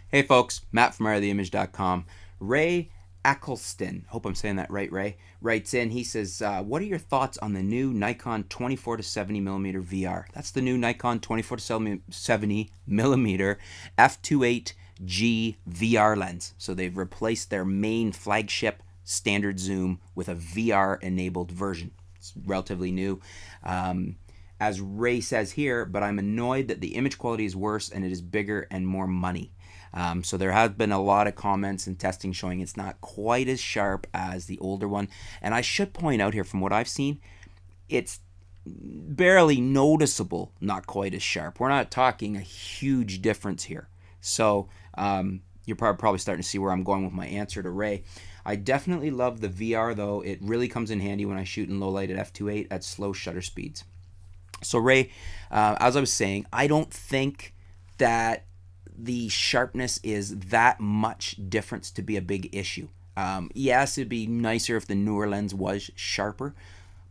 Hey folks, Matt from artoftheimage.com. Ray Eccleston, hope I'm saying that right, Ray, writes in. He says, what are your thoughts on the new Nikon 24 to 70 millimeter VR? That's the new Nikon 24 to 70 millimeter f2.8G VR lens. So they've replaced their main flagship standard zoom with a VR enabled version. It's relatively new. As Ray says here, but I'm annoyed that the image quality is worse and it is bigger and more money. So there have been a lot of comments and testing showing it's not quite as sharp as the older one. And I should point out here, from what I've seen, it's barely noticeable, not quite as sharp. We're not talking a huge difference here. So you're probably starting to see where I'm going with my answer to Ray. I definitely love the VR though. It really comes in handy when I shoot in low light at f2.8 at slow shutter speeds. So Ray, as I was saying, I don't think that the sharpness is that much difference to be a big issue. Yes, it'd be nicer if the newer lens was sharper,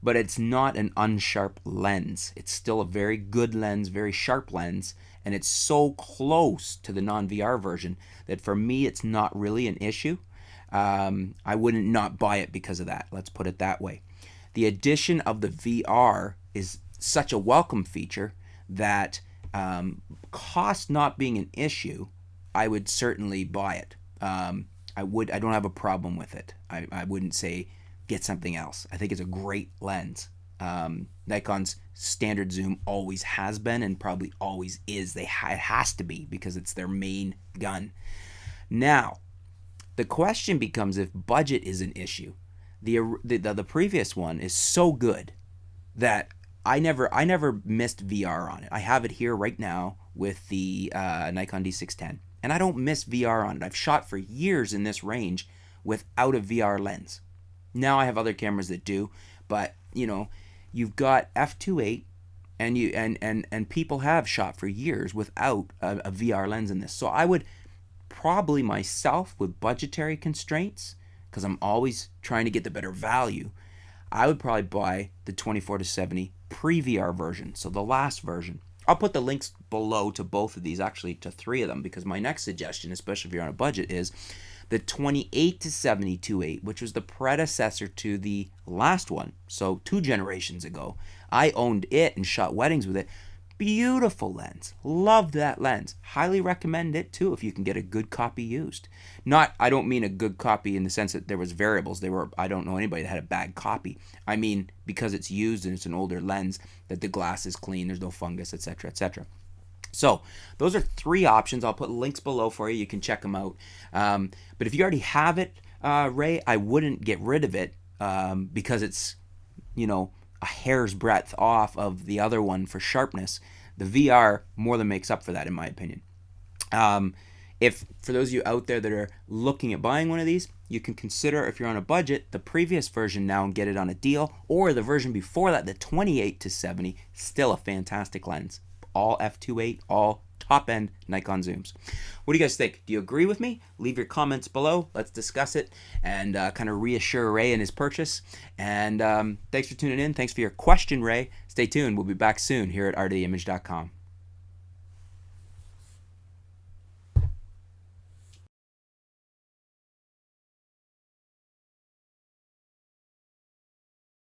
but it's not an unsharp lens. It's still a very good lens, very sharp lens, and it's so close to the non-VR version that for me it's not really an issue. I wouldn't not buy it because of that. Let's put it that way. The addition of the VR is such a welcome feature that cost not being an issue, I would certainly buy it. I don't have a problem with it. I wouldn't say get something else. I think it's a great lens. Nikon's standard zoom always has been and probably always is. It has to be because it's their main gun. Now, the question becomes if budget is an issue. The previous one is so good that I never missed VR on it. I have it here right now with the Nikon D610, and I don't miss VR on it. I've shot for years in this range without a VR lens. Now I have other cameras that do, but you've got f2.8, and people have shot for years without a VR lens in this. So I would probably myself, with budgetary constraints, because I'm always trying to get the better value, I would probably buy the 24 to 70 pre-VR version, so the last version. I'll put the links below to both of these, actually to 3 of them, because my next suggestion, especially if you're on a budget, is the 28 to 70 2.8, which was the predecessor to the last one. So 2 generations ago, I owned it and shot weddings with it. Beautiful lens. Loved that lens. Highly recommend it too if you can get a good copy used. I don't mean a good copy in the sense that there was variables. I don't know anybody that had a bad copy. I mean because it's used and it's an older lens, that the glass is clean, there's no fungus, etc., etc. So those are 3 options. I'll put links below for you. You can check them out. But if you already have it, Ray, I wouldn't get rid of it because it's, a hair's breadth off of the other one for sharpness. The VR more than makes up for that, in my opinion. If for those of you out there that are looking at buying one of these, you can consider, if you're on a budget, the previous version now and get it on a deal, or the version before that, the 28 to 70, still a fantastic lens. All f2.8, all top-end Nikon zooms. What do you guys think? Do you agree with me? Leave your comments below. Let's discuss it and kind of reassure Ray in his purchase. And thanks for tuning in. Thanks for your question, Ray. Stay tuned. We'll be back soon here at artoftheimage.com.